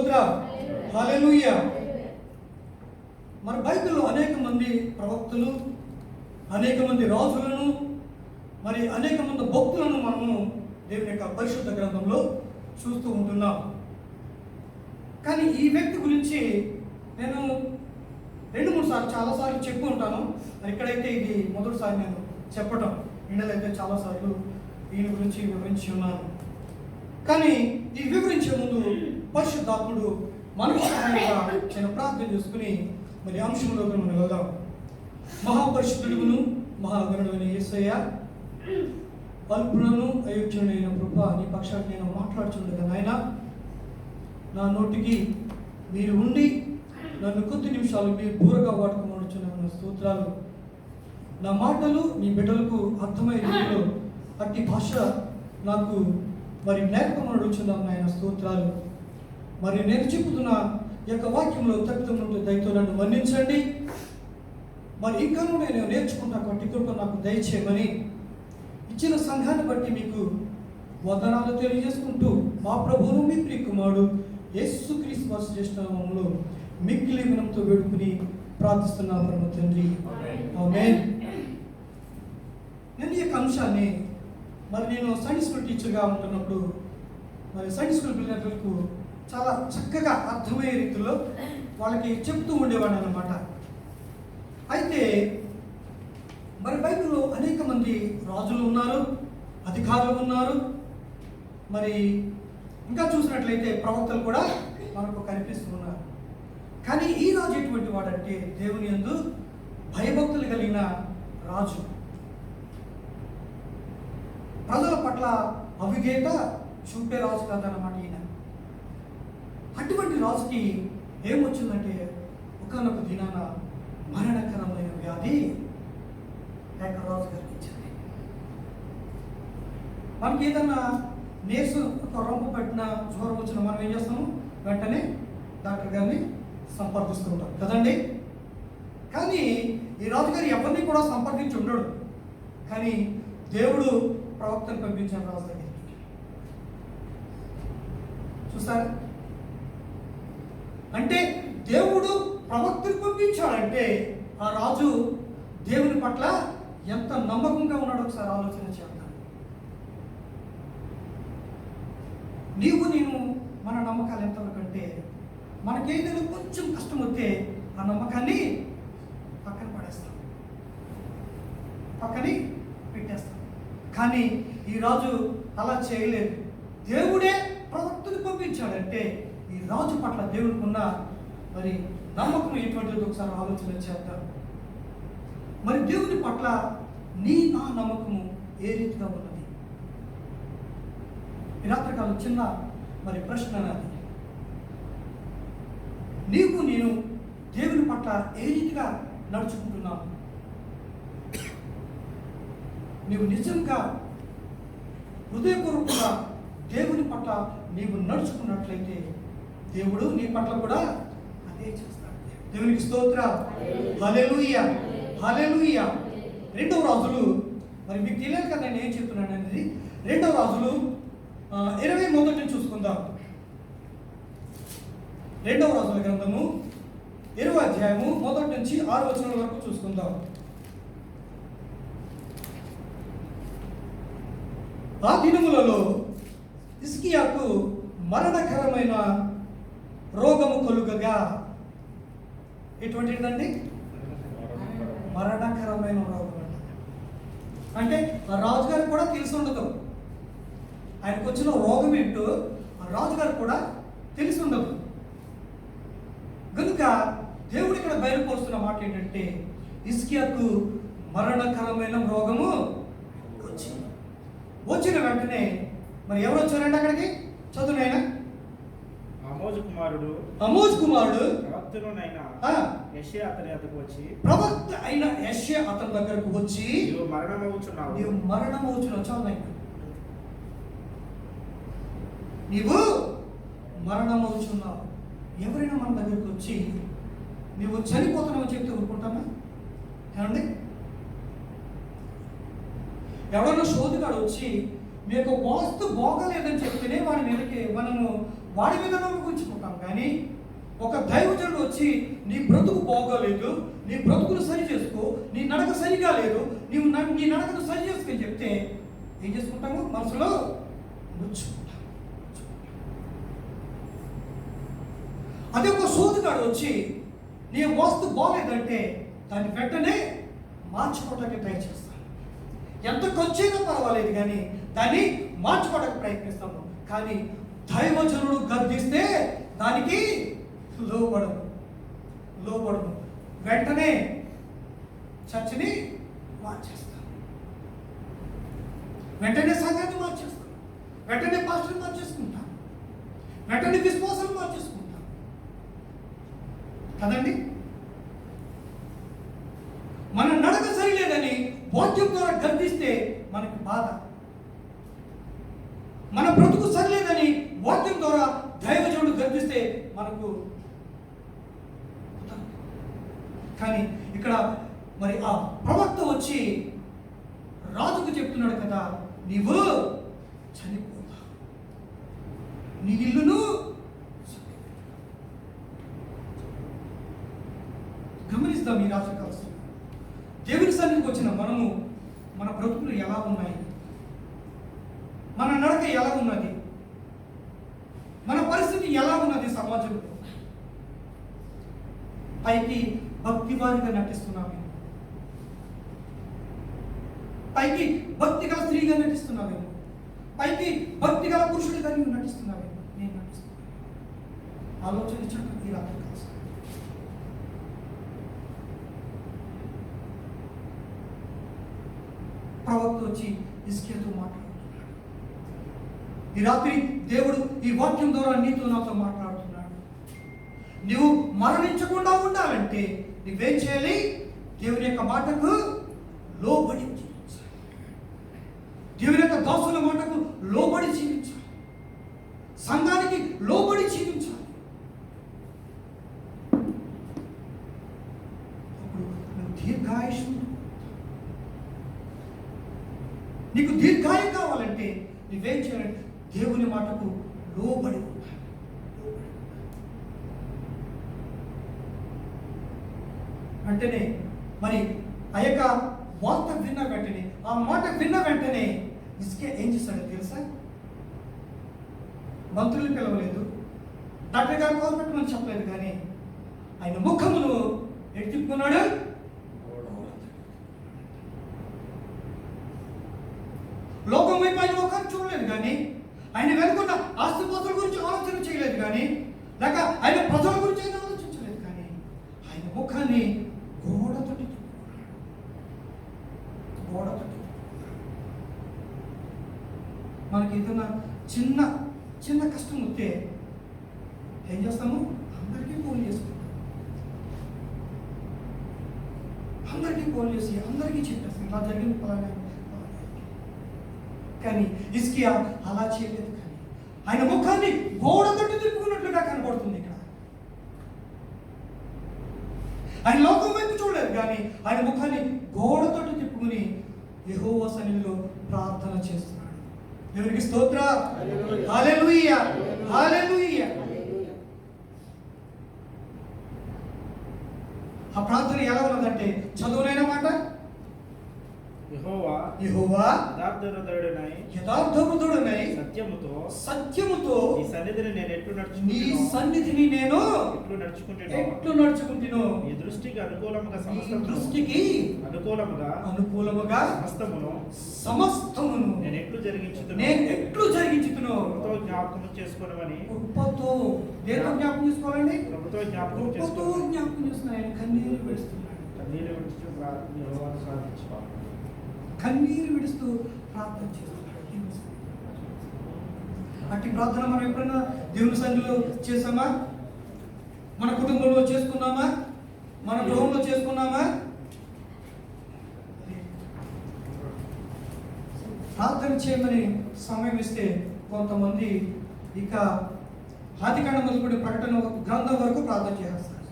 స్తోత్రం. హల్లెలూయా. మన బైబిల్లో అనేక మంది ప్రవక్తలు, అనేక మంది రాజులను, మరి అనేక మంది భక్తులను మనము దేవుని యొక్క పరిశుద్ధ గ్రంథంలో చూస్తూ ఉంటున్నాం. కానీ ఈ వ్యక్తి గురించి నేను 2-3 సార్లు చాలాసార్లు చెప్పు ఉంటాను. మరి ఇక్కడైతే ఇది మొదటిసారి నేను చెప్పటం. ఇండియాలో చాలాసార్లు ఈయన గురించి వివరించి ఉన్నాను. కానీ ఇది వివరించే ముందు పరిశుద్ధాత్ముడు మనకు సహాయంగా చిన్న ప్రార్థన చేసుకుని మరి అంశంలోకి మనం వెళ్దాం. మహాపరిశుద్ధుడును మహాగణుడైన యేసయ్య, అల్పులను అయోగ్యుడైన కృప, నీ పక్షాన్ని నేను మాట్లాడుచుండగా నాయన, నా నోటికి మీరు ఉండి నన్ను కొద్ది నిమిషాలు మీరు బూరగా వాడుకోమనుచున్న స్తోత్రాలు. నా మాటలు నీ బిడ్డలకు అర్థమయ్యే రీతిలో అట్టి భాష నాకు మరి నేర్పమనుచున్నాను నాయన, స్తోత్రాలు. మరి నేను చెబుతున్న యొక్క వాక్యంలో తప్పిదముంటే దయతో నన్ను మన్నించండి. మరి ఇంకాను నేను నేర్చుకుంటా కాబట్టి కృప నాకు దయచేయమని ఇచ్చిన సంఘాన్ని బట్టి మీకు వందనాలు తెలియజేసుకుంటూ మా ప్రభువును మీ ప్రియ కుమారుడు యేసుక్రీస్తు వారి శ్రేష్ఠ నామములో మిక్కిలి వినయంతో వేడుకుని ప్రార్థిస్తున్నాను పరమ తండ్రి, ఆమేన్. నేను ఈ యొక్క అంశాన్ని మరి నేను సండే స్కూల్ టీచర్గా ఉంటున్నప్పుడు మరి సండే స్కూల్ పిల్లలకు చాలా చక్కగా అర్థమయ్యే రీతిలో వాళ్ళకి చెప్తూ ఉండేవాడిని అన్నమాట. అయితే మరి బైబిల్లో అనేక మంది రాజులు ఉన్నారు, అధికారులు ఉన్నారు, మరి ఇంకా చూసినట్లయితే ప్రవక్తలు కూడా మనకు కనిపిస్తూ ఉన్నారు. కానీ ఈ రాజు ఎటువంటి వాడంటే దేవుని యందు భయభక్తులు కలిగిన రాజు, ప్రజల పట్ల అవిధేయత చూపే రాజు కాదన్నమాట ఈయన. అటువంటి రాజుకి ఏమొచ్చిందంటే ఒకనొక దినాన మరణకరమైన వ్యాధి రాజు గారికి ఇచ్చింది. మనకి ఏదన్నా నీరసం, ఒక రొంప పెట్టిన జ్వరం వచ్చిన మనం ఏం చేస్తాము, వెంటనే డాక్టర్ గారిని సంప్రదిస్తూ ఉంటాం కదండి. కానీ ఈ రాజుగారు ఎవరిని కూడా సంప్రదించి ఉండడు. కానీ దేవుడు ప్రవక్తను పంపించాడు రాజు దగ్గరికి. చూసారా? అంటే దేవుడు ప్రవక్తను పంపించాడంటే ఆ రాజు దేవుని పట్ల ఎంత నమ్మకంగా ఉన్నాడో ఒకసారి ఆలోచన చేద్దాం. నీవు నేను మన నమ్మకాలు ఎంతవరకు అంటే మనకేదైనా కొంచెం కష్టం వస్తే ఆ నమ్మకాన్ని పక్కన పడేస్తాం, పక్కని పెట్టేస్తాం. కానీ ఈ రాజు అలా చేయలేదు. దేవుడే ప్రవక్తను పంపించాడంటే ఈ రాజు పట్ల దేవుడికి ఉన్న మరి నమ్మకం ఎటువంటిది ఒకసారి ఆలోచన చేద్దాం. మరి దేవుని పట్ల నా నమ్మకము ఏ రీతిగా ఉన్నది? ఈ రాత్రికాలం చిన్న మరి ప్రశ్న నాది. నీకు నేను దేవుని పట్ల ఏ రీతిగా నడుచుకుంటున్నావు? నీవు నిజంగా హృదయపూర్వకంగా దేవుని పట్ల నీవు నడుచుకున్నట్లయితే దేవుడు నీ పట్ల కూడా అదే చేస్తాడు. దేవునికి స్తోత్రం. హల్లెలూయా, హల్లెలూయా. 2వ రాజులు, మరి మీకు తెలియదు కదా నేను ఏం చెప్తున్నాను అనేది. 2వ రాజులు 21 నుంచి చూసుకుందాం. 2వ రాజుల గ్రంథము 20వ అధ్యాయము 1 నుంచి 6 వచనాల వరకు చూసుకుందాం. ఆ దినములలో హిజ్కియాకు మరణకరమైన రోగము కలుగగా, ఎటువంటిదండి? మరణకరమైన రోగం. అంటే ఆ రాజుగారికి కూడా తెలిసి ఉండదు, ఆయనకు వచ్చిన రోగం ఏంటో ఆ రాజుగారికి కూడా తెలిసి ఉండదు. కనుక దేవుడు ఇక్కడ బయలుపరుస్తున్న మాట ఏంటంటే హిజ్కియాకు మరణకరమైన రోగము వచ్చిన వెంటనే మరి ఎవరు వచ్చారంటే అక్కడికి? చదువునైనా ఆమోజు కుమారుడు ప్రవక్త అయిన యెషయా అతని దగ్గరకు వచ్చి నీవు మరణమవుచున్నావు. చదువునైనా నీవు మరణమవుచున్నావు. ఎవరైనా మన దగ్గరకు వచ్చి నువ్వు చనిపోతున్నావు చెప్తే ఊరుకుంటామా? ఏమండి? ఎవరైనా శోధగాడు వచ్చి మీకు వాస్తు బాగలేదని చెప్తేనే వాడి మీదకి మనము వాడి మీద నమ్మకుంచుకుంటాం. కానీ ఒక దైవజనుడు వచ్చి నీ బ్రతుకు బాగోలేదు, నీ బ్రతుకును సరి చేసుకో, నీ నడక సరిగా లేదు, నీ నడకను సరి చేసుకొని చెప్తే ఏం చేసుకుంటాము? మనసులో ముచ్చుకుంటాం. అదే ఒక సోదుగాడు వచ్చి నీ వాస్తు బాగలేదంటే దాన్ని వెంటనే మార్చుకోవడానికి ట్రై చేస్తాను. ఎంత ఖర్చైనా పర్వాలేదు కానీ దాన్ని మార్చుకోవడానికి ప్రయత్నిస్తాము. కానీ దైవజనుడు గద్దిస్తే దానికి లోబడము. వెంటనే చర్చిని మార్చేస్తాం, వెంటనే సంఘాన్ని మార్చేస్తాం, వెంటనే పాస్టర్ని మార్చేసుకుంటాం, వెంటనే విశ్వాసాన్ని మార్చేసుకుంటాం కదండి. మన నడక సరిలేదని వాక్యం ద్వారా గర్దిస్తే మనకి బాధ, మన బ్రతుకు సరిలేదని వాక్యం ద్వారా దైవజనుడు గర్దిస్తే మనకు. కానీ ఇక్కడ మరి ఆ ప్రవక్త వచ్చి రాజుకు చెప్తున్నాడు కదా, నీవు చనిపోతా, నీ ఇల్లును. గమనిస్తాం ఈ రాజు కాల్సి దేవుని సన్నిధికి వచ్చిన మనము మన బ్రతుకులు ఎలా ఉన్నాయి, మన నడక ఎలా ఉన్నది, మన పరిస్థితి ఎలా ఉన్నది సమాజంలో. పైకి భక్తివారిగా నటిస్తున్నామేమో, పైకి భక్తిగల స్త్రీగా నటిస్తున్నామేమో, పైకి భక్తిగల పురుషుడిగా నీవు నటిస్తున్నావేమో, నేను నటిస్తున్నాను. ఆలోచించండి ఈ రాత్రి కాల్సి. ప్రవక్త వచ్చి హిజ్కియాతో మాట్లాడుతున్నాడు. ఈ రాత్రి దేవుడు ఈ వాక్యం ద్వారా నీతో నాతో మాట్లాడుతున్నాడు. నువ్వు మరణించకుండా ఉండాలంటే నువ్వేం చేయాలి? దేవుని యొక్క మాటకు లోబడి జీవించాలి, దేవుని యొక్క దాసుల మాటకు లోబడి జీవించాలి, సంఘానికి లోబడి జీవించాలి. అప్పుడు నువ్వు దీర్ఘాయుష్ను, నీకు దీర్ఘాయం కావాలంటే నువ్వేం చేయాలి? దేవుని మాటకు లోబడి ఉండాలి. వెంటనే మరి ఆ యొక్క వార్త విన్న వెంటనే, ఆ మాట విన్న వెంటనే హిజ్కియా ఏం చేశాడో తెలుసా? మంత్రులు పిలవలేదు, డాక్టర్ గారు కాల్ పెట్టమని చెప్పలేదు, కానీ ఆయన ముఖమును ఎటు తిప్పుకున్నాడు? లోకం వైపు ఆయన ముఖాన్ని చూడలేదు, కానీ ఆయన వెనుకున్న ఆస్తిపాస్తుల గురించి ఆలోచన చేయలేదు, కానీ లేక ఆయన ప్రజల గురించి ఆయన ఆలోచించలేదు, కానీ ఆయన ముఖాన్ని గోడతోటి మనకి ఏదైనా చిన్న చిన్న కష్టం వస్తే ఏం చేస్తాము? అందరికీ ఫోన్ చేసుకుంటాం, అందరికీ ఫోన్ చేసి అందరికీ చెప్పేస్తాం ఇలా జరిగింది పలానా. కానీ హిజ్కియా అలా చేయలేదు, కానీ ఆయన ముఖాన్ని గోడ తట్టు తిప్పుకున్నట్లుగా కనబడుతుంది ఇక్కడ. ఆయన లోకం వైపు చూడలేదు, కానీ ఆయన ముఖాన్ని గోడ తట్టు తిప్పుకుని యెహోవా సన్నిధిలో ప్రార్థన చేస్తున్నాడు. దేవునికి స్తోత్ర, హల్లెలూయా, హల్లెలూయా. ఆ ప్రార్థన ఎలా ఉన్నదంటే చదువునైన మాట, యెహోవా యథార్థహృదయుడనై సత్యముతో నీ సన్నిధిని నేను ఎట్లు నడుచుకుంటును, నీ దృష్టికి అనుకూలముగా సమస్తమును నేను ఎట్లు జరిగించుతును జ్ఞాపకం చేసుకోనమని. కృపతో దేంతో జ్ఞాపకం చేసుకోవాలండి? ప్రభుతో జ్ఞాపకం చేసుకున్నాను. కన్నీరు విడుస్తున్నాడు, కన్నీరు విడుస్తూ ప్రార్థన చేస్తున్నాడు. అట్టి ప్రార్థన మనం ఎప్పుడైనా దేవుని సన్నిధిలో చేసామా? మన కుటుంబంలో చేసుకున్నామా? మన గృహంలో చేసుకున్నామా? ప్రార్థన చేయమని సమయం ఇస్తే కొంతమంది ఇక ఆదికాండం మొదలుకొని ప్రకటన గ్రంథం వరకు ప్రార్థన చేస్తారు.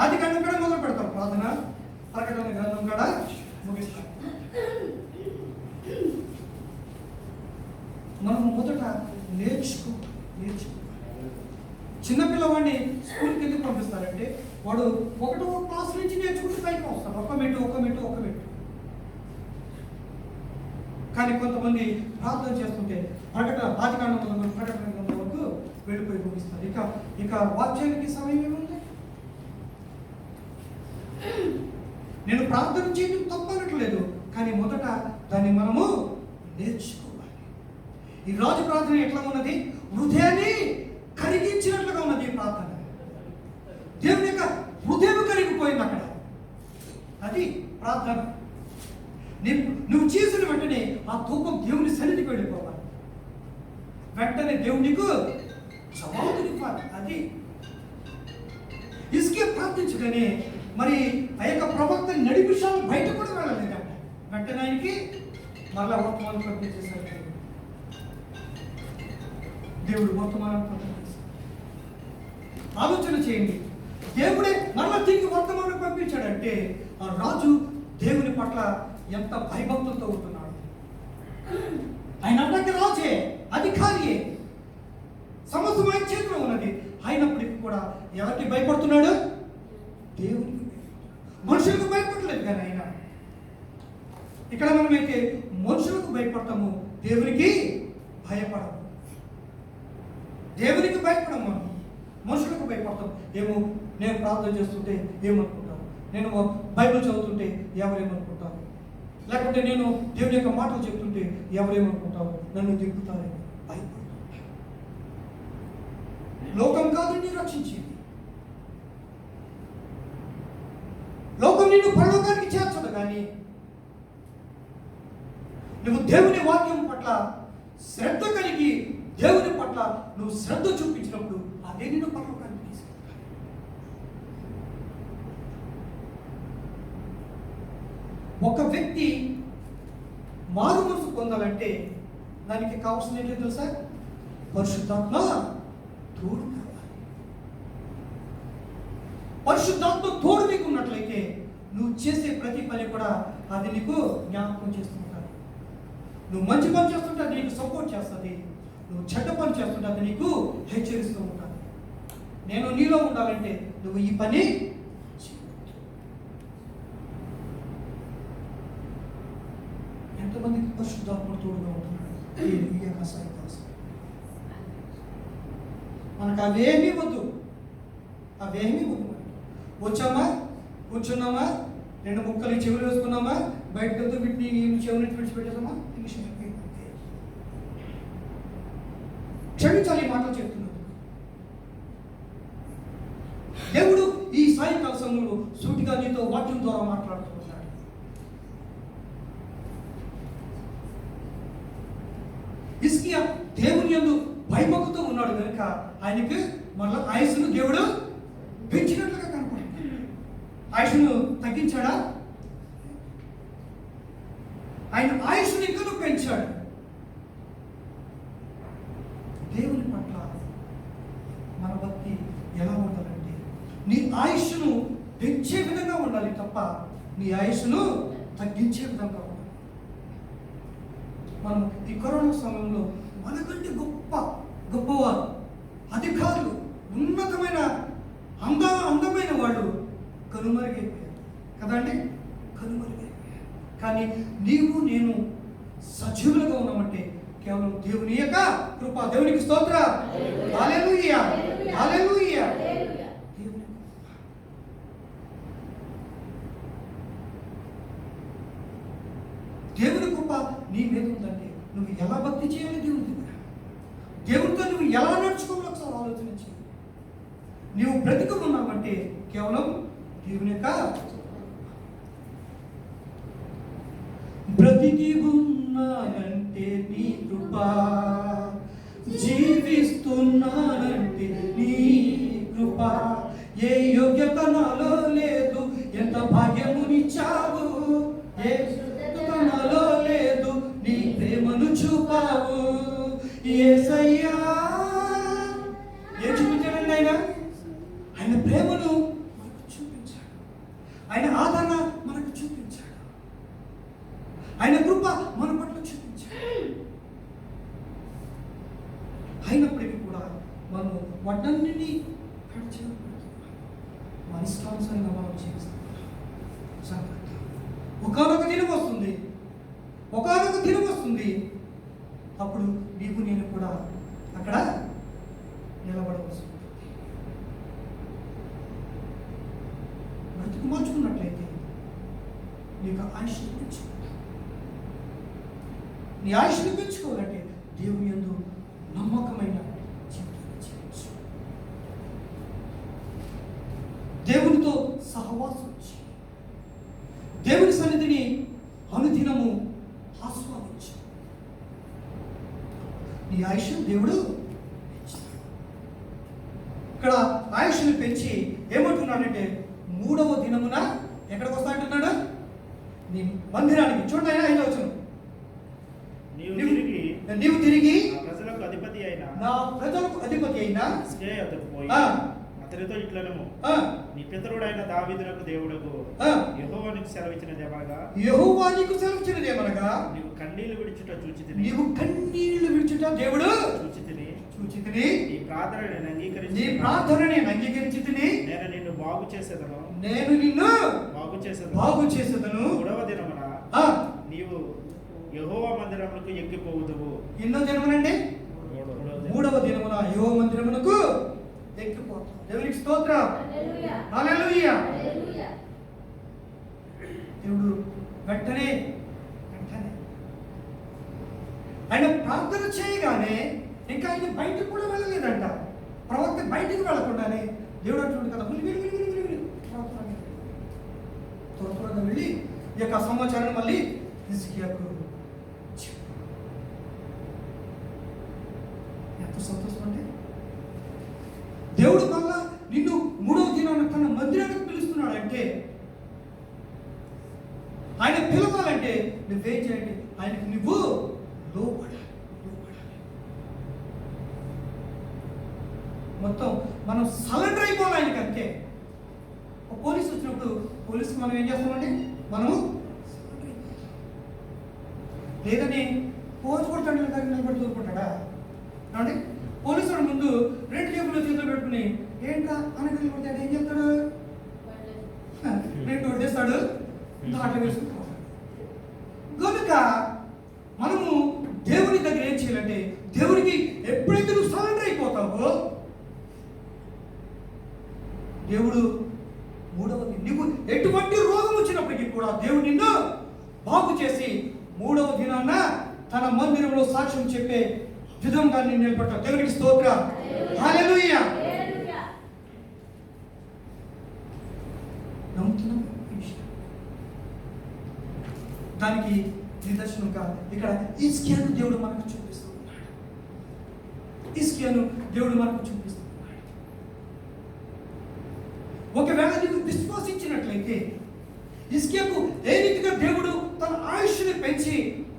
ఆదికాండం కూడా మొదలు పెడతారు ప్రార్థన, ప్రకటన గ్రంథం కూడా ముగిస్తారు. మనం మొదట నేర్చుకోవాలి. చిన్నపిల్లవాడిని స్కూల్కి ఎందుకు పంపిస్తారంటే వాడు ఒకటో క్లాస్ నుంచి నేర్చుకుంటూ పైకి వస్తాడు, ఒక మెట్టు. కానీ కొంతమంది ప్రార్థన చేస్తుంటే ఆదికాండం మొదలుకొని ప్రకటన గ్రంథం వరకు వెళ్ళిపోయి ముగిస్తారు. ఇక వాక్యానికి సమయం ఏముంది? నేను ప్రార్థన చేయడం తప్పనట్లేదు, కానీ మొదట దాన్ని మనము నేర్చుకోవాలి. ఈ రాజు ప్రార్థన ఎట్లా ఉన్నది? హృదయాన్ని కరిగించినట్లుగా ఉన్నది ఈ ప్రార్థన. దేవుని యొక్క హృదయం కరిగిపోయింది అక్కడ. అది ప్రార్థన. నువ్వు చేసిన వెంటనే ఆ ధూపం దేవుని సన్నిధికి వెళ్ళిపోవాలి. వెంటనే దేవునికి జవాబునివ్వాలి. అది ఇసుకే ప్రార్థించగానే మరి ఆ యొక్క ప్రవక్త నడిపిషాలు బయట కూడా వెళ్ళలేదంట. వెంటనే ఆయనకి మరలా వర్తమానం పంపించేశారు. దేవుడు వర్తమానం పంపించేశారు. ఆలోచన చేయండి, దేవుడే మరలా తిరిగి వర్తమానం పంపించాడంటే ఆ రాజు దేవుని పట్ల ఎంత భయభక్తులతో ఉంటున్నాడు. ఆయన అన్నకి రాజే, అధికారియే, సమస్తం ఆయన చేతిలో ఉన్నది. అయినప్పటికీ కూడా ఎవరికి భయపడుతున్నాడు? దేవునికి. మనుషులకు భయపడలేదు. కానీ ఆయన ఇక్కడ మనమైతే మనుషులకు భయపడతాము, దేవునికి భయపడము. దేవునికి భయపడము, మనం మనుషులకు భయపడతాం. ఏమో నేను ప్రార్థన చేస్తుంటే ఏమనుకుంటాను, నేను బైబిల్ చదువుతుంటే ఎవరేమనుకుంటారు, లేకపోతే నేను దేవుని యొక్క మాటలు చెప్తుంటే ఎవరేమనుకుంటారు, నన్ను దింపుతారని భయపడతాను. లోకం కాదు నీ రక్షించేది. లోకం నిన్ను పరలోకానికి చేర్చదు. కానీ నువ్వు దేవుని వాక్యం పట్ల శ్రద్ధ కలిగి దేవుని పట్ల నువ్వు శ్రద్ధ చూపించినప్పుడు అదే నిన్ను పరలోకానికి తీసుకెళ్తాడు. ఒక వ్యక్తి మారు మనసు పొందాలంటే దానికి కావాల్సిన ఏంటో తెలుసా? పరిశుద్ధాత్మ తోడు కావాలి. పరిశుద్ధాత్మ తోడు నీకు ఉన్నట్లయితే నువ్వు చేసే ప్రతి పని కూడా అది నీకు జ్ఞాపకం చేస్తుంటాడు. నువ్వు మంచి పని చేస్తుంటే అది నీకు సపోర్ట్ చేస్తుంది, నువ్వు చెడ్డ పని చేస్తుంటే అది నీకు హెచ్చరిస్తూ ఉంటాడు. నేను నీలో ఉండాలంటే నువ్వు ఈ పని ఎంతమందికి పరిశుద్ధాత్మ తోడుగా ఉంటున్నాడు? మనకు అవేమీ వద్దు. వచ్చామా, కూర్చున్నామా, 2 ముక్కలు చెవులు వేసుకున్నామా, బయటకు వెళ్తూ వీటిని చెవులు విడిచిపెట్టేసామా, క్షమించాలి ఈ మాటలు చెప్తున్నాడు దేవుడు. ఈ సాయంకాల సమయంలో సూటిగా నీతో వాక్యం ద్వారా మాట్లాడుతున్నాడు. హిజ్కియా దేవుని యందు భయభక్తితో ఉన్నాడు కనుక ఆయనకి మళ్ళీ ఆయుష్ను దేవుడు పెంచినట్లుగా కనపడింది. ఆయుష్ను తగ్గించాడా? ఆయన ఆయుష్ను ఇంకా పెంచాడు. దేవుని పట్ల మన భక్తి ఎలా ఉండాలంటే నీ ఆయుష్ను పెంచే విధంగా ఉండాలి తప్ప నీ ఆయుష్ను తగ్గించే విధంగా ఉండాలి. మనం ఈ కరోనా సమయంలో మనకంటే గొప్పవారు, అధికారులు, ఉన్నతమైన అందమైన వాళ్ళు కనుమరుగైపోయారు కదండి, కనుమరుగైపోయారు. కానీ నీవు నేను సజీవులుగా ఉన్నామంటే కేవలం దేవుని యొక్క కృప. దేవునికి స్తోత్ర, హల్లెలూయా, హల్లెలూయా. దేవుని కృప నీ మీద ఉందంటే నువ్వు ఎలా భక్తి చేయాలి దేవుని దగ్గర, దేవునితో నువ్వు ఎలా నడుచుకోవాలో ఒకసారి ఆలోచన చేయి. నువ్వు బ్రతికున్నావంటే కేవలం దేవుని యొక్క బ్రతికి ఉన్నానంటే నీ కృప, జీవిస్తున్నానంటే నీ కృప. ఏ యోగ్యత నాలో లేదు, ఎంత భాగ్యమునిచ్చావు, ఏ నాలో లేదు, నీ ప్రేమను చూపావు యేసయ్యా. ఏం చూపించాడండి ఆయన? ఆయన ప్రేమను మనకు చూపించాడు, ఆయన ఆదరణ మనకు చూపించాడు, ఆయన కృప మన పట్ల చూపించాడు. అయినప్పటికీ కూడా మనం వాటన్నిటినీ మన ఇష్టానుసారంగా మనం చేస్తాం. ఒకనొక దినం వస్తుంది, ఒకనొక దినం వస్తుంది, అప్పుడు నీకు నేను కూడా అక్కడ నిలబడవలసి ఉంటుంది. బ్రతుకు మార్చుకున్నట్లయితే నీకు ఆయుష్ని పెంచుకో. నీ ఆయుష్ని పెంచుకోవాలంటే దేవుని యందు నమ్మకమైన జీవితాన్ని జీవించు. దేవునితో సహవాసం చేయి. దేవుని సన్నిధిని అనుదినము ఆస్వాదించు. నీ ఆయుష్ దేవుడు పెంచుతాడు. ఇక్కడ ఆయుష్ని పెంచి ఏమంటున్నాడంటే 3వ దినమున ఎక్కడికి వస్తా అంటున్నాడు? నీ మందిరానికి. చూడండి ఆయన 5వ వచనం. నీవు తిరిగి నా ప్రజలకు అధిపతి అయిన హిజ్కియా యొద్దకు పోయి అతనితో ఇట్లనము, నీ పితరుడైన దావీదునకు దేవుడకు యెహోవా నీకు సెలవిచ్చినదేమనగా నీవు కన్నీళ్లు విడుచుట దేవుడు చూచి తిని నీ ప్రార్థన నేను అంగీకరించి నేను నిన్ను బాగు చేసేదను 3వ దినమున నీవు యెహోవా మందిరమునకు ఎక్కిపోవుదువు. ఎన్నో దినమునండి? 3వ దినమున యెహోవా మందిరమునకు ఎక్కిపోతావు. దేవునికి స్తోత్రం. హల్లెలూయా. దేవుడు వెంటనే ఆయన ప్రార్థన చేయగానే ఇంకా ఆయన బయటకు కూడా వెళ్ళలేదంట. ప్రవక్త బయటకు వెళ్ళకుండానే దేవుడు అంటుండే కదా, త్వరగా వెళ్ళి ఈ యొక్క సమాచారం మళ్ళీ హిజ్కియాకు చెప్పు. ఎంత సంతోషం అంటే దేవుడు మళ్ళా నిన్ను 3వ దినాన తన మందిరానికి పిలుస్తున్నాడంటే, ఆయన పిలవాలంటే నువ్వేం చేయండి? ఆయనకు నువ్వు లోపడాలి. మొత్తం మనం సరెండర్ అయిపోవాలి ఆయనకి. అంతే. పోలీసు వచ్చినప్పుడు పోలీసుకి మనం ఏం చేస్తామండి? మనము లేదని పోలీసు కొడతాడు నిలబడి దూరుకుంటాడా? అంటే పోలీసు ముందు 2 జేబులు చేతులు పెట్టుకుని ఏంట్రా అనగలి కొడతాడు, ఏం చెప్తాడు? 2 కొట్టేస్తాడు, దాంట్లో వేసుకుంటాడు. కనుక మనము దేవుని దగ్గర ఏం చేయాలంటే, దేవునికి ఎప్పుడైతే నువ్వు సరెండర్ అయిపోతావో దేవుడు 3వ నీకు ఎటువంటి రోగం వచ్చినప్పటికీ కూడా దేవుడు నిన్ను బాగు చేసి 3వ దినాన తన మందిరంలో సాక్ష్యం చెప్పే విధంగా నేను నిలబెట్టాను. దేవునికి స్తోత్రం. హల్లెలూయా. నమ్ముతున్నాం. దానికి నిదర్శనంగా ఇక్కడ హిజ్కియాను దేవుడు మనకు చూపిస్తూ ఉన్నాడు. హిజ్కియాను దేవుడు మనకు చూపిస్తూ ఉన్నాడు. ఒకవేళ నీవు విశ్వసించినట్లయితే హిజ్కియాకు ఏ రీతిగా దేవుడు తన ఆయుష్ని పెంచి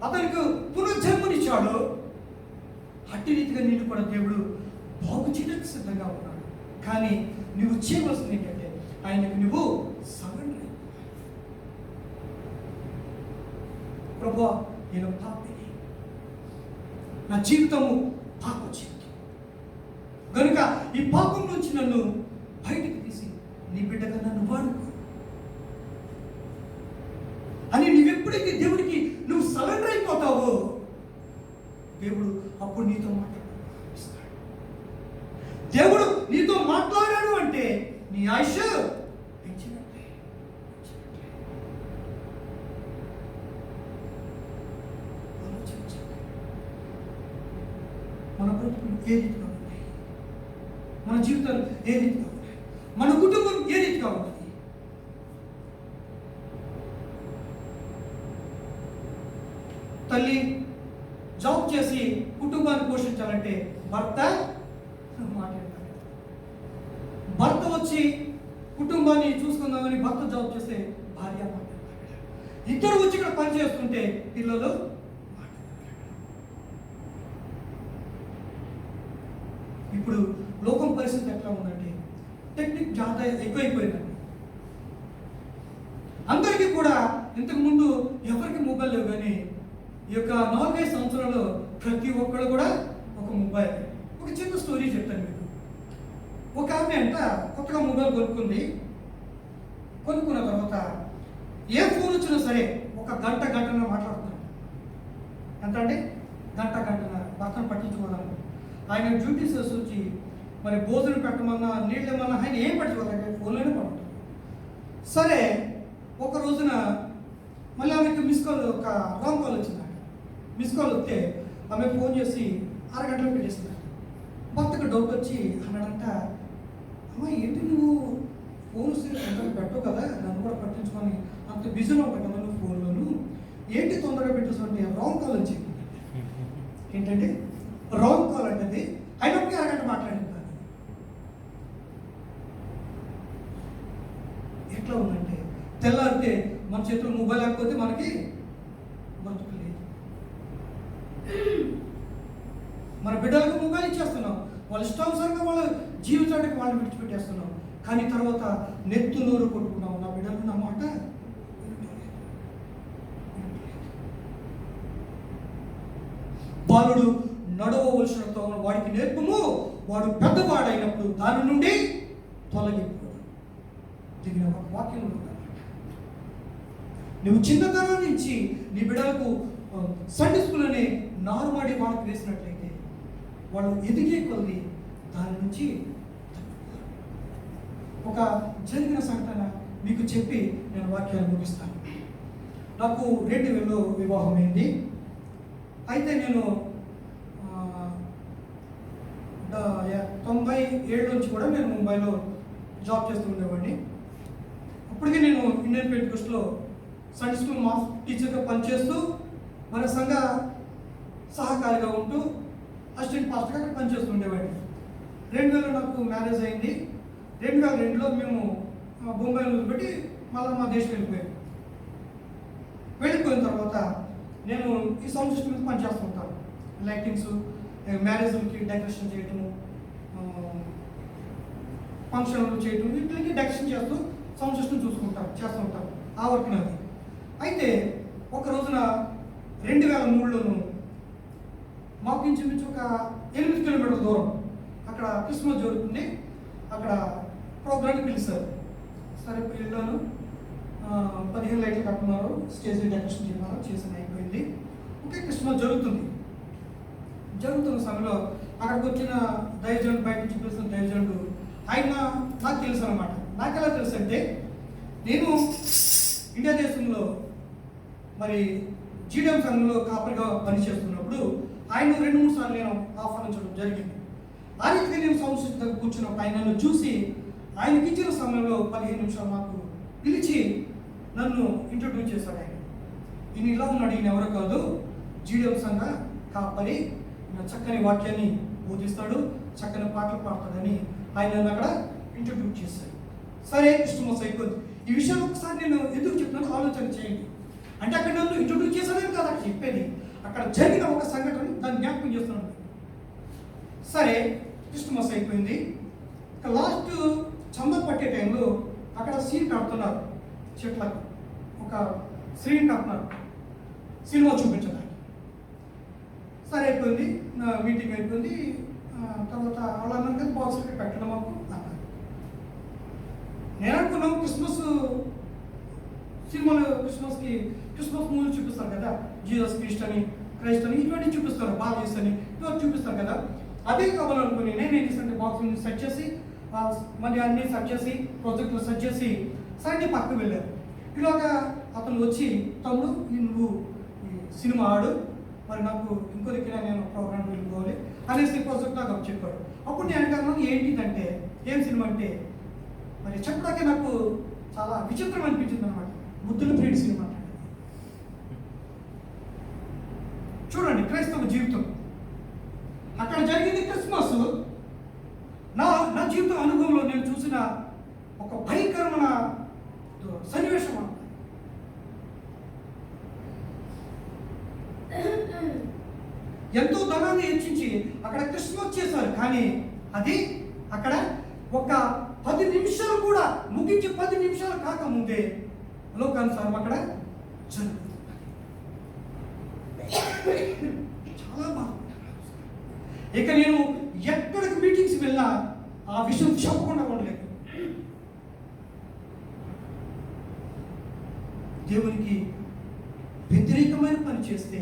అతనికి పునర్జన్మనిచ్చాడు, అట్టి రీతిగా నేను కూడా దేవుడు బాగు చేయడానికి సిద్ధంగా ఉన్నాడు. కానీ నువ్వు చేయవలసింది ఏంటంటే ఆయనకు నువ్వు సరెండర్ అయ్యి, ప్రభువా నేను పాపిని, నా జీవితము పాప జీవితం కనుక ఈ పాపం నుంచి నన్ను బయటికి తీసి నీ బిడ్డగా నన్ను వాడుకో అని నువ్వెప్పుడైతే దేవుడికి నువ్వు సరెండర్ అయిపోతావో దేవుడు అప్పుడు నీతో మాట్లాడాడు. దేవుడు నీతో మాట్లాడాడు అంటే నీ ఆయుష్ పెంచినట్టే. మన బ్రతుకులు ఏ రీతిగా ఉన్నాయి, మన జీవితాలు ఏ రీతిగా ఉన్నాయి, మన కుటుంబం ఏ రీతిగా ఉంది. తల్లి జాబ్ చేసి కుటుంబాన్ని పోషించాలంటే భర్త మాట్లాడతాడు. భర్త వచ్చి కుటుంబాన్ని చూసుకుందామని భర్త జాబ్ చేస్తే భార్య మాట్లాడతాడు. ఇద్దరు వచ్చి ఇక్కడ పని చేస్తుంటే పిల్లలు ఇప్పుడు లోకం పరిస్థితి ఎట్లా ఉందంటే టెక్నిక్ చాలా ఎక్కువైపోయిందండి. అందరికీ కూడా ఇంతకు ముందు ఎవరికి మొబైల్ లేవు, కానీ ఈ యొక్క 4-5 సంవత్సరాలు ప్రతి ఒక్కరు కూడా ఒక మొబైల్. ఒక చిన్న స్టోరీ చెప్తాను మీకు. ఆమె అంట కొత్తగా మొబైల్ కొనుక్కున్న తర్వాత ఏ ఫోన్ వచ్చినా సరే ఒక గంటన్నర మాట్లాడుతున్నాడు. ఎంత అంటే గంటన్నర భర్తను పట్టించుకోవాలి. ఆయన డ్యూటీస్ వచ్చి మరి భోజనం పెట్టమన్నా నీళ్ళు ఏమన్నా ఆయన ఏం పట్టించుకోవాలి, ఫోన్లోనే పడుతుంది. సరే ఒక రోజున మళ్ళీ ఆమెకి మిస్ కాల్, ఒక రాంగ్ కాల్ వచ్చిందంట. మిస్ కాల్ వస్తే ఆమె ఫోన్ చేసి అరగంటలో పెట్టేసిందంట. భర్తకు డౌట్ వచ్చి అన్నాడంట, అమ్మ ఏంటి నువ్వు ఫోన్ పెట్టవు కదా, నన్ను కూడా పట్టించుకొని అంత బిజీలో ఉంటావు కదా నువ్వు ఫోన్లోను, ఏంటి తొందరగా పెట్టేసి రాంగ్ కాల్ వచ్చింది. ఏంటంటే రాంగ్ కాల్ అంటే అయినప్పటికీ అరగంట మాట్లాడింది. ఎట్లా ఉందంటే తెల్లారితే మన చేతిలో మొబైల్ లేకపోతే మనకి బతుకులేదు. మన బిడ్డలకు మొబైల్ ఇచ్చేస్తున్నాం, వాళ్ళ ఇష్టానుసారంగా వాళ్ళ జీవితానికి వాళ్ళు విడిచిపెట్టేస్తున్నాం. కానీ తర్వాత నెత్తు నోరు కొట్టుకున్నాం, నా బిడ్డలకు నా మాట బాలుడు నడవవలసిన తోవను వాడికి నేర్పుము, వాడు పెద్దవాడైనప్పుడు దాని నుండి తొలగిపోడు. దిగిన ఒక వాక్యం ఉందన్నమాట. నువ్వు చిన్నతనం నుంచి నీ బిడ్డలకు సండే స్కూల్ అనే నారుమాడి వాళ్ళకి వేసినట్లయితే వాళ్ళు ఎదిగే కొద్ది దాని నుంచి ఒక జరిగిన సంఘటన మీకు చెప్పి నేను వాక్యాన్ని ముగిస్తాను. నాకు 2000లో వివాహం అయింది. అయితే నేను 97 నుంచి కూడా నేను ముంబైలో జాబ్ చేస్తూ ఉండేవాడిని. అప్పటికే నేను ఇండియన్ పెంటికోస్ట్లో సండే స్కూల్ మాస్ టీచర్గా పనిచేస్తూ మన సంఘ సహకారిగా ఉంటూ అసిస్టెంట్ పాస్టర్గా అక్కడ పనిచేస్తూ ఉండేవాడిని. 2000లో నాకు మ్యారేజ్ అయింది. 2002లో మేము బొంబాయిలో వదిలిపెట్టి మళ్ళీ మా దేశం వెళ్ళిపోయిన తర్వాత నేను ఈ సౌండ్ సిస్టమ్ మీద పనిచేస్తూ ఉంటాను. లైటింగ్స్, మ్యారేజ్లకి డెకరేషన్ చేయటము, ఫంక్షన్లు చేయటం, వీటికి డెకరేషన్ చేస్తూ సౌండ్ సిస్టమ్ చేస్తూ ఉంటాను. ఆ వర్క్ నాది. అయితే ఒక రోజున 2003లోను మాకు ఇంచుమించు ఒక 8 కిలోమీటర్ల దూరం అక్కడ క్రిస్మస్ జరుగుతుంది. అక్కడ ప్రోగ్రామ్కి పిలిచారు. సరే వెళ్ళాను. 15 లైట్లు కట్టున్నారు, స్టేజ్ డెకరేషన్ చేయమన్నారు, చేసిన అయిపోయింది. ఓకే, క్రిస్మస్ జరుగుతున్న సమయంలో అక్కడికి వచ్చిన దైవజనుడు, బయట నుంచి పిలిచిన దైవజనుడు, ఆయన నాకు తెలుసు అనమాట. నాకు ఎలా తెలుసు అంటే నేను ఇండియా దేశంలో మరి జీడిఎం సంఘంలో కాపరిగా పనిచేస్తున్నప్పుడు ఆయన 2-3 సార్లు నేను ఆహ్వానించడం జరిగింది. ఆ రీతిగా నేను సంస్థ దగ్గర కూర్చున్నప్పుడు ఆయనను చూసి ఆయనకి ఇచ్చిన సమయంలో 15 నిమిషాలు నాకు పిలిచి నన్ను ఇంట్రడ్యూస్ చేశాడు. ఈయన ఇలా ఉన్నాడు, ఈయన ఎవరో కాదు, జీడిఎం సంఘ కాపరి, ఈయన చక్కని వాక్యాన్ని బోధిస్తాడు, చక్కని పాటలు పాడతాడని ఆయన నన్ను అక్కడ ఇంట్రడ్యూస్ చేశాడు. సరే, క్రిస్మస్ అయిపోయింది. ఈ విషయం ఒకసారి నేను ఎందుకు చెప్తున్నాను ఆలోచన చేయండి. అంటే అక్కడ నన్ను ఇంట్రడ్యూస్ చేశాడని కాదు అక్కడ చెప్పేది, అక్కడ జరిగిన ఒక సంఘటన దాన్ని జ్ఞాపకం చేస్తున్నాను. సరే, క్రిస్మస్ అయిపోయింది. లాస్ట్ చందా పట్టే టైంలో అక్కడ సీన్ కడుతున్నారు, చెట్లకు ఒక స్క్రీన్ కడుతున్నారు సినిమా చూపించడానికి. సరే అయిపోయింది, నా మీటింగ్ అయిపోయింది. తర్వాత వాళ్ళు అన్నారు కదా బాక్స్ పెట్టడం మాకు అన్నారు. నేను అనుకున్నాం క్రిస్మస్ సినిమాలో క్రిస్మస్ మూవీలు చూపిస్తారు కదా, జీసస్ క్రైస్ట్ అని ఇటువంటి చూపిస్తారు, బాగా అని ఇటువంటి చూపిస్తారు కదా, అదే కావాలనుకుని నేను ఏం చేశాను, బాక్స్ సెట్ చేసి మళ్ళీ అన్నీ సెట్ చేసి ప్రాజెక్టులు సెట్ చేసి సరే పక్కకు వెళ్ళారు. ఇలాగా అతను వచ్చి తమ్ముడు నువ్వు ఈ సినిమా ఆడు, మరి నాకు ఇంకో దగ్గర నేను ప్రోగ్రామ్ వెళ్ళిపోవాలి అనేసి ప్రాజెక్ట్ నాకు చెప్పాడు. అప్పుడు నేను అనుకున్నాను ఏంటిదంటే ఏం సినిమా అంటే, మరి చెప్పడాకే నాకు చాలా విచిత్రం అనిపించింది అనమాట. బుద్ధుల ప్రియుడి సినిమా అంటే చూడండి, క్రైస్తవ జీవితం అక్కడ జరిగింది క్రిస్మస్. నా జీవిత అనుభవంలో నేను చూసిన ఒక భయంకరమైన సన్నివేశం. ఎంతో ధనాన్ని హెచ్చించి అక్కడ క్రిస్మస్ చేశారు, కానీ అది అక్కడ ఒక 10 నిమిషాలు కూడా ముగించి 10 నిమిషాలు కాకముందే లోకానుసారం అక్కడ జరుగుతుంది. చాలా బాగా. ఇక నేను ఎక్కడికి మీటింగ్స్ వెళ్ళినా ఆ విషయం చెప్పకుండా ఉండలేదు. దేవునికి వ్యతిరేకమైన పని చేస్తే,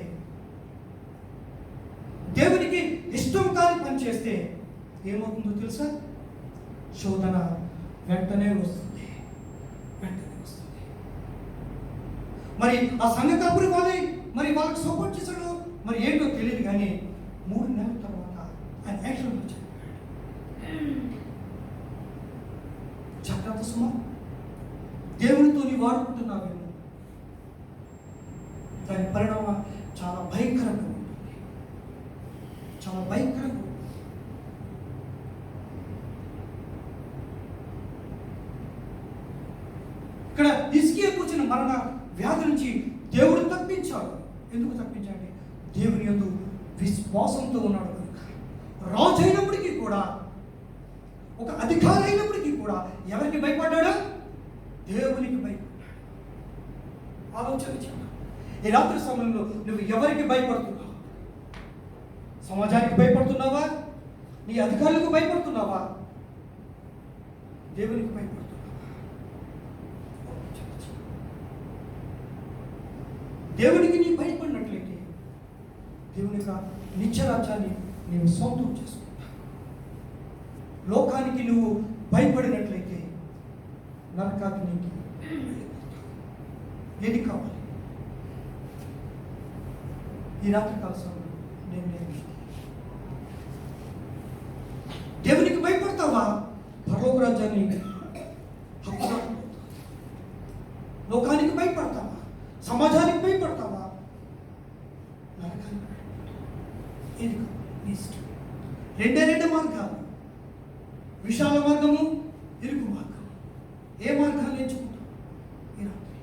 దేవునికి ఇష్టం కాని పని చేస్తే ఏమవుతుందో తెలుసా? శోధన వెంటనే వస్తుంది. మరి ఆ సంఘ కాపురి మరి వాళ్ళకి సపోర్ట్ చేశాడు, మరి ఏంటో తెలియదు. కానీ 3 నెలల తర్వాత ఆయన యాక్షన్ వచ్చాడు. జాగ్రత్త సుమా, దేవునితో నీ వాడుకుంటున్నావేమో, దాని పరిణామం చాలా భయంకరంగా ఉంటుంది. చాలా భయంకరంగా. ఇక్కడ హిజ్కియాకు వచ్చిన మరణ వ్యాధి నుంచి దేవుడు తప్పించాడు. ఎందుకు తప్పించాడు? దేవుని యందు విశ్వాసంతో ఉన్నాడు కనుక. రాజు అయినప్పటికీ కూడా, ఒక అధికారి అయినప్పటికీ కూడా ఎవరికి భయపడ్డాడు? దేవునికి భయపడ్డాడు. ఆలోచన చేయాలి. ఈ రాత్రి సమయంలో నువ్వు ఎవరికి భయపడుతున్నావు? సమాజానికి భయపడుతున్నావా? నీ అధికారులకు భయపడుతున్నావా? దేవునికి భయపడుతున్నావా? దేవునికి నీ భయపడినట్లయితే దేవుని యొక్క నిత్యరాజ్యాన్ని నీవు సొంతం చేసుకుంటావు. లోకానికి నువ్వు భయపడినట్లయితే నరకాగ్నికి ఏది కావాలి? ఈ రాత్రి కాల సమయంలో నేను దేవునికి భయపడతావా? పరలోక రాజ్యాన్ని హక్కుగా, లోకానికి భయపడతావా? సమాజానికి భయపడతావా? నరకానికి ఏది కావాలి? ఇష్టం. రెండే మార్గాలు, విశాల మార్గము, ఇరుకు మార్గం. ఏ మార్గాన్ని ఎంచుకుంటావు ఈ రాత్రి?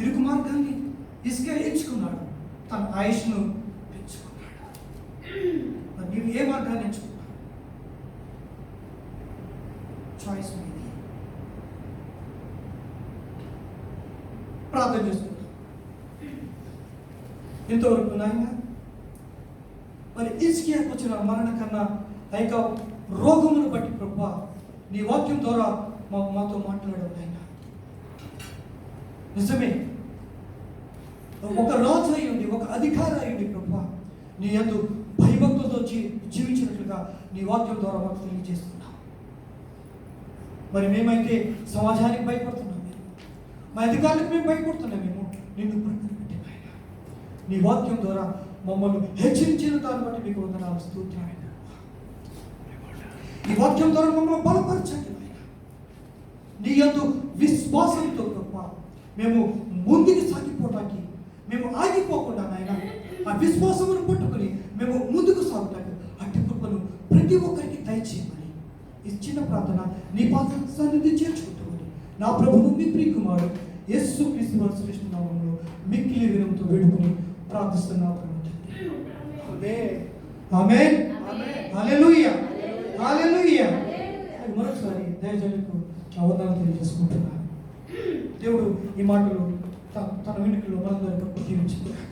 ఇరుకు మార్గాన్ని హిజ్కియా ఎంచుకున్నాడు, తన ఆయుష్ను పెంచుకున్నాడు. మరి నీవు ఏ మార్గాన్ని ఎంచుకున్నావు? చాయిస్ మీది. ప్రార్థన చేసుకుంటాం. ఇంతవరకు నాయన, మరి హిజ్కియాకు వచ్చిన మరణ కన్నా ఆ యొక్క రోగమును బట్టి ప్రభువా నీ వాక్యం ద్వారా మాతో మాట్లాడావు నాయన. నిజమే, ఒక రాజు అయ్యుండి, ఒక అధికారి అయ్యుండి ప్రభువా నీ యందు భయభక్తులతో జీవించినట్లుగా నీ వాక్యం ద్వారా మాకు తెలియజేస్తున్నావు. మరి మేమైతే సమాజానికి భయపడుతున్నాం, మా అధికారులకు మేము భయపడుతున్నామేమో. నిన్ను ప్రక్కన పెట్టి నాయన నీ వాక్యం ద్వారా మమ్మల్ని హెచ్చరించిన దాన్ని బట్టి మీకు వందనాలు, స్తోత్రాలు. ఈ వాక్యం ద్వారా మమ్మల్ని బలపరచండి నాయన. నీ యందు విశ్వాసంతో గొప్ప మేము ముందుకు సాగిపోవటానికి, మేము ఆగిపోకుండా నాయన ఆ విశ్వాసమును పట్టుకుని మేము ముందుకు సాగుతాము. అట్టి కృపను ప్రతి ఒక్కరికి దయచేయమని ఈ చిన్న ప్రార్థన నీ పాద సన్నిధి చేర్చుకుంటామని నా ప్రభువు మీ ప్రియకుమారుడు యేసు క్రీస్తు వారి శ్రేష్ఠ నామములో మిక్కిలి వినయంతో వేడుకుని ప్రార్థిస్తున్నాము. ఆమేన్. హల్లెలూయా. హల్లెలూయా. మరొకసారి దయచేసి వందనాలు తెలియజేసుకుంటున్నాను. దేవుడు ఈ మాటలు తన వెనుకలో మనందరికీ దీవించుగాక.